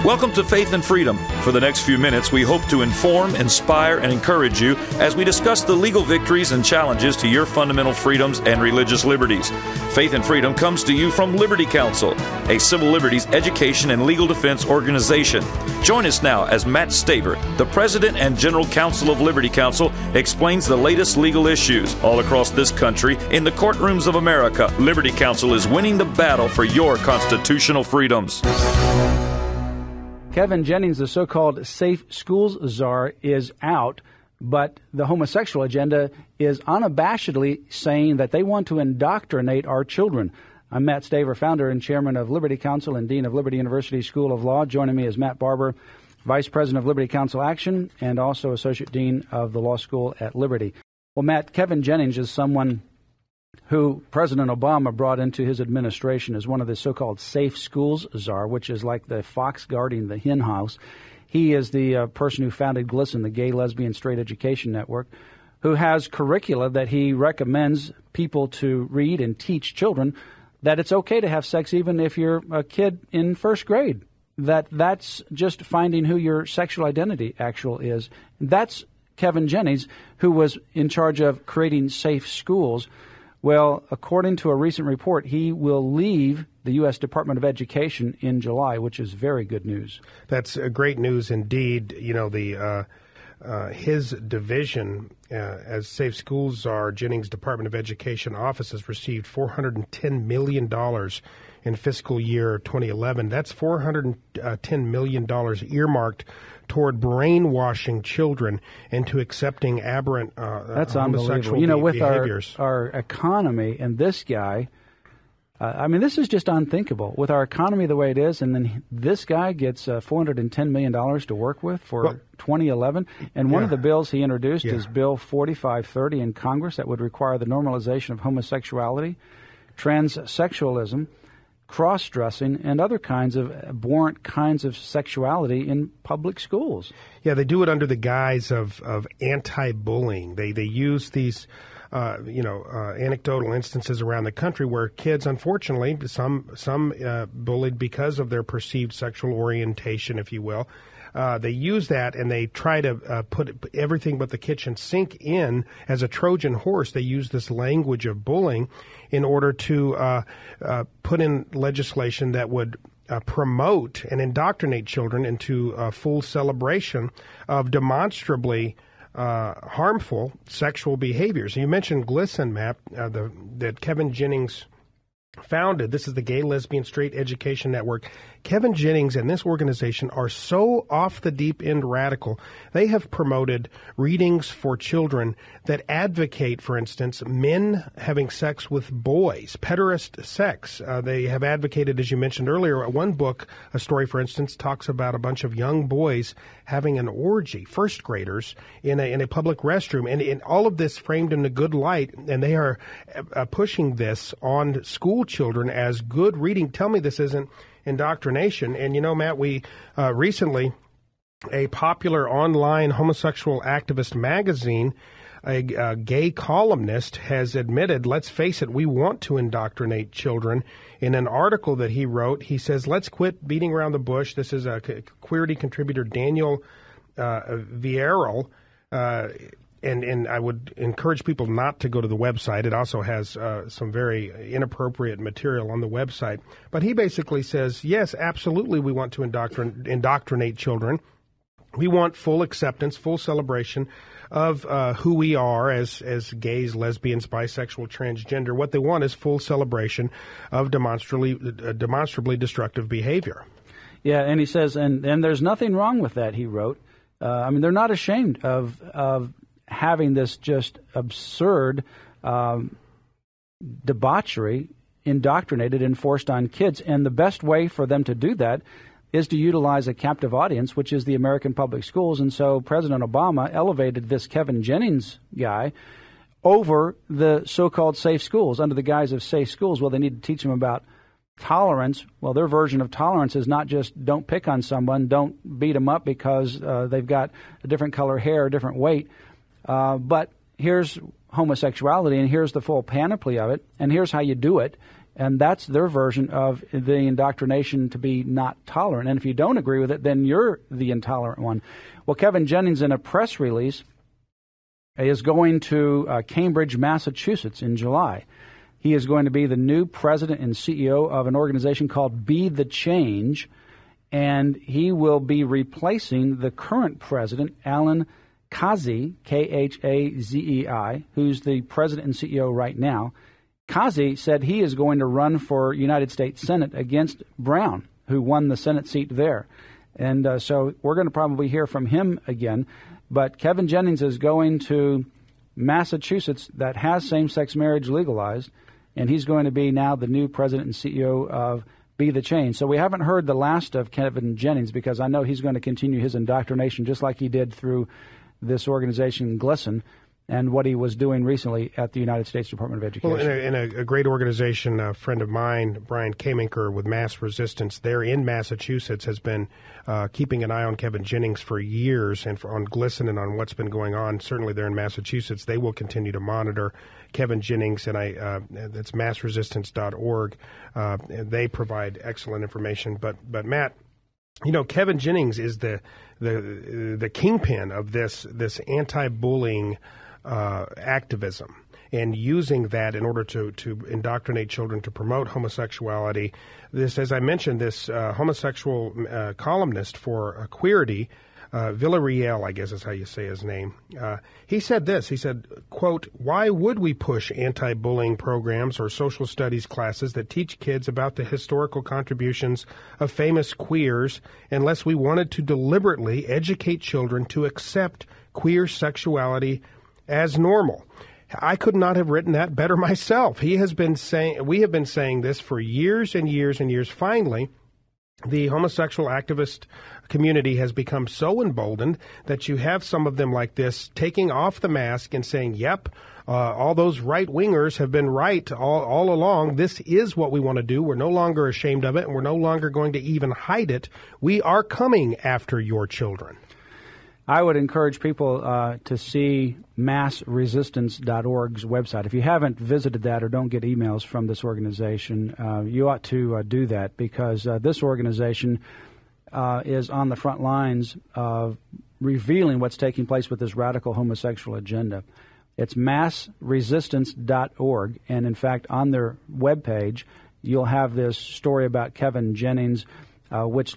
Welcome to Faith and Freedom. For the next few minutes, we hope to inform, inspire, and encourage you as we discuss the legal victories and challenges to your fundamental freedoms and religious liberties. Faith and Freedom comes to you from Liberty Counsel, a civil liberties education and legal defense organization. Join us now as Matt Stver, the President and General Counsel of Liberty Counsel, explains the latest legal issues all across this country in the courtrooms of America. Liberty Counsel is winning the battle for your constitutional freedoms. Kevin Jennings, the so-called Safe Schools Czar, is out, but the homosexual agenda is unabashedly saying that they want to indoctrinate our children. I'm Matt Stver, founder and chairman of Liberty Counsel and dean of Liberty University School of Law. Joining me is Matt Barber, vice president of Liberty Counsel Action and also associate dean of the law school at Liberty. Well, Matt, Kevin Jennings is someone who President Obama brought into his administration as one of the so-called Safe Schools Czar, which is like the fox guarding the hen house. He is the person who founded GLSEN, the Gay, Lesbian, Straight Education Network, who has curricula that he recommends people to read and teach children that it's okay to have sex even if you're a kid in first grade, that's just finding who your sexual identity actually is. That's Kevin Jennings, who was in charge of creating safe schools. Well, according to a recent report, he will leave the U.S. Department of Education in July, which is very good news. That's great news indeed. You know, his division as Safe Schools Czar, Jennings Department of Education office has received $410 million in fiscal year 2011. That's $410 million earmarked toward brainwashing children into accepting aberrant That's homosexual unbelievable. With behaviors. our economy and this guy, this is just unthinkable. With our economy the way it is, and then this guy gets $410 million to work with for 2011. And one of the bills he introduced is Bill 4530 in Congress that would require the normalization of homosexuality, transsexualism, cross-dressing, and other kinds of abhorrent kinds of sexuality in public schools. Yeah, they do it under the guise of anti-bullying. They use these anecdotal instances around the country where kids, unfortunately, some bullied because of their perceived sexual orientation, if you will. They use that and they try to put everything but the kitchen sink in as a Trojan horse. They use this language of bullying in order to put in legislation that would promote and indoctrinate children into a full celebration of demonstrably harmful sexual behaviors. You mentioned GLSEN, Matt, that Kevin Jennings founded. This is the Gay, Lesbian, Straight Education Network. Kevin Jennings and this organization are so off the deep end radical. They have promoted readings for children that advocate, for instance, men having sex with boys, pederast sex. They have advocated, as you mentioned earlier, one book, a story, for instance, talks about a bunch of young boys having an orgy, first graders, in a public restroom. And all of this framed in a good light, and they are pushing this on school children as good reading. Tell me this isn't indoctrination. And, you know, Matt, we recently, a popular online homosexual activist magazine, a gay columnist, has admitted, let's face it, we want to indoctrinate children. In an article that he wrote, he says, let's quit beating around the bush. This is a Queerty contributor, Daniel Vieral, and I would encourage people not to go to the website. It also has some very inappropriate material on the website. But he basically says, yes, absolutely, we want to indoctrinate children. We want full acceptance, full celebration of who we are as gays, lesbians, bisexual, transgender. What they want is full celebration of demonstrably destructive behavior. Yeah, and he says, and there's nothing wrong with that, he wrote. They're not ashamed of having this just absurd debauchery indoctrinated and forced on kids. And the best way for them to do that is to utilize a captive audience, which is the American public schools. And so President Obama elevated this Kevin Jennings guy over the so-called safe schools under the guise of safe schools. Well, they need to teach them about tolerance. Well, their version of tolerance is not just don't pick on someone, don't beat them up because they've got a different color hair, a different weight. But here's homosexuality, and here's the full panoply of it, and here's how you do it. And that's their version of the indoctrination to be not tolerant. And if you don't agree with it, then you're the intolerant one. Well, Kevin Jennings, in a press release, is going to Cambridge, Massachusetts in July. He is going to be the new president and CEO of an organization called Be the Change, and he will be replacing the current president, Alan Guise, Khazei, who's the president and CEO right now. Guise said he is going to run for United States Senate against Brown, who won the Senate seat there. And so we're going to probably hear from him again. But Kevin Jennings is going to Massachusetts that has same-sex marriage legalized, and he's going to be now the new president and CEO of Be the Change. So we haven't heard the last of Kevin Jennings because I know he's going to continue his indoctrination just like he did through this organization, GLSEN, and what he was doing recently at the United States Department of Education. Well, in a great organization, a friend of mine, Brian Kamenker with Mass Resistance, there in Massachusetts, has been keeping an eye on Kevin Jennings for years and on GLSEN and on what's been going on. Certainly there in Massachusetts, they will continue to monitor Kevin Jennings, and that's massresistance.org. They provide excellent information. But Matt, you know, Kevin Jennings is the kingpin of this anti-bullying activism, and using that in order to indoctrinate children, to promote homosexuality. This, as I mentioned, this homosexual columnist for Queerty, Villarreal, I guess is how you say his name, he said this. He said, quote, "Why would we push anti-bullying programs or social studies classes that teach kids about the historical contributions of famous queers unless we wanted to deliberately educate children to accept queer sexuality as normal?" I could not have written that better myself. We have been saying this for years and years and years. Finally, the homosexual activist community has become so emboldened that you have some of them like this taking off the mask and saying, yep, all those right-wingers have been right all along. This is what we want to do. We're no longer ashamed of it, and we're no longer going to even hide it. We are coming after your children. I would encourage people to see massresistance.org's website. If you haven't visited that or don't get emails from this organization, you ought to do that, because this organization is on the front lines of revealing what's taking place with this radical homosexual agenda. It's massresistance.org, and in fact, on their webpage, you'll have this story about Kevin Jennings, which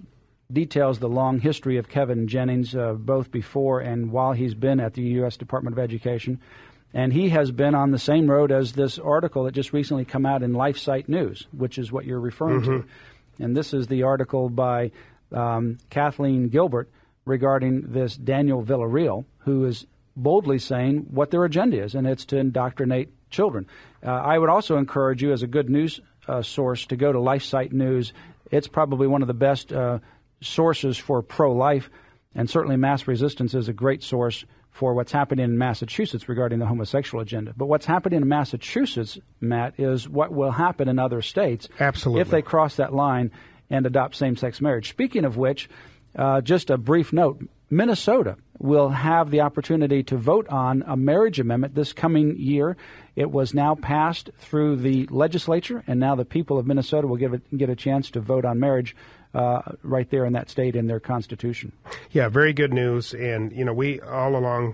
details the long history of Kevin Jennings, both before and while he's been at the U.S. Department of Education. And he has been on the same road as this article that just recently come out in LifeSite News, which is what you're referring to. And this is the article by Kathleen Gilbert regarding this Daniel Villarreal, who is boldly saying what their agenda is, and it's to indoctrinate children. I would also encourage you, as a good news source, to go to LifeSite News. It's probably one of the best sources for pro-life, and certainly Mass Resistance is a great source for what's happening in Massachusetts regarding the homosexual agenda. But what's happening in Massachusetts, Matt, is what will happen in other states. Absolutely. If they cross that line and adopt same-sex marriage. Speaking of which, just a brief note, Minnesota will have the opportunity to vote on a marriage amendment this coming year. It was now passed through the legislature, and now the people of Minnesota will get a chance to vote on marriage right there in that state in their constitution. Yeah, very good news. And, you know, we all along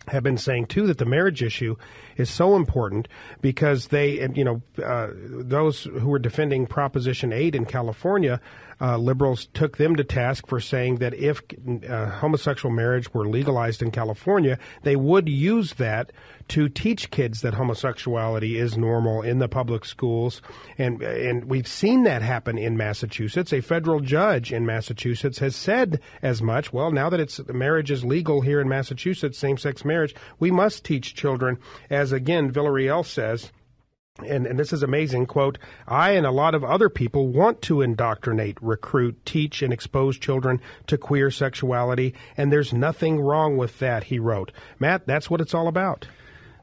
have been saying, too, that the marriage issue is so important because they, you know, those who were defending Proposition 8 in California, liberals took them to task for saying that if homosexual marriage were legalized in California, they would use that to teach kids that homosexuality is normal in the public schools. And we've seen that happen in Massachusetts. A federal judge in Massachusetts has said as much. Well, now that marriage is legal here in Massachusetts, same-sex marriage, we must teach children, as again Villarreal says, and this is amazing, quote, "I and a lot of other people want to indoctrinate, recruit, teach, and expose children to queer sexuality, and there's nothing wrong with that," he wrote. Matt, that's what it's all about.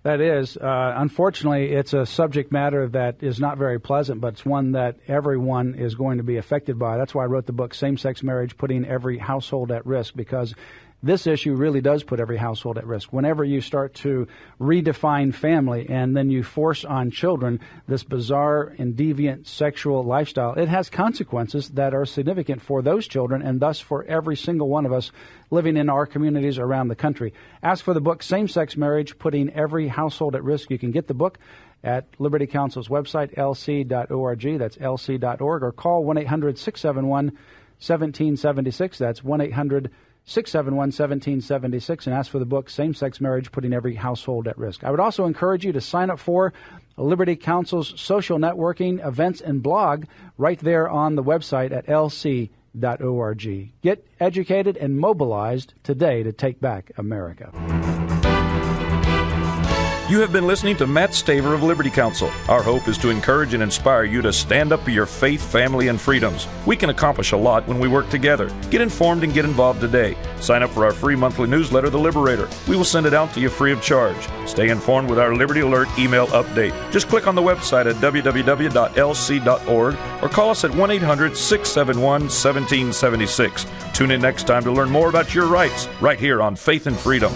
That is. Unfortunately, it's a subject matter that is not very pleasant, but it's one that everyone is going to be affected by. That's why I wrote the book, Same-Sex Marriage, Putting Every Household at Risk, because this issue really does put every household at risk. Whenever you start to redefine family and then you force on children this bizarre and deviant sexual lifestyle, it has consequences that are significant for those children and thus for every single one of us living in our communities around the country. Ask for the book, Same-Sex Marriage, Putting Every Household at Risk. You can get the book at Liberty Counsel's website, lc.org. That's lc.org. Or call 1-800-671-1776. That's 1-800-671-1776. And ask for the book, Same-Sex Marriage, Putting Every Household at Risk. I would also encourage you to sign up for Liberty Counsel's social networking events and blog right there on the website at lc.org. Get educated and mobilized today to take back America. You have been listening to Matt Stver of Liberty Counsel. Our hope is to encourage and inspire you to stand up for your faith, family, and freedoms. We can accomplish a lot when we work together. Get informed and get involved today. Sign up for our free monthly newsletter, The Liberator. We will send it out to you free of charge. Stay informed with our Liberty Alert email update. Just click on the website at www.lc.org or call us at 1-800-671-1776. Tune in next time to learn more about your rights right here on Faith and Freedom.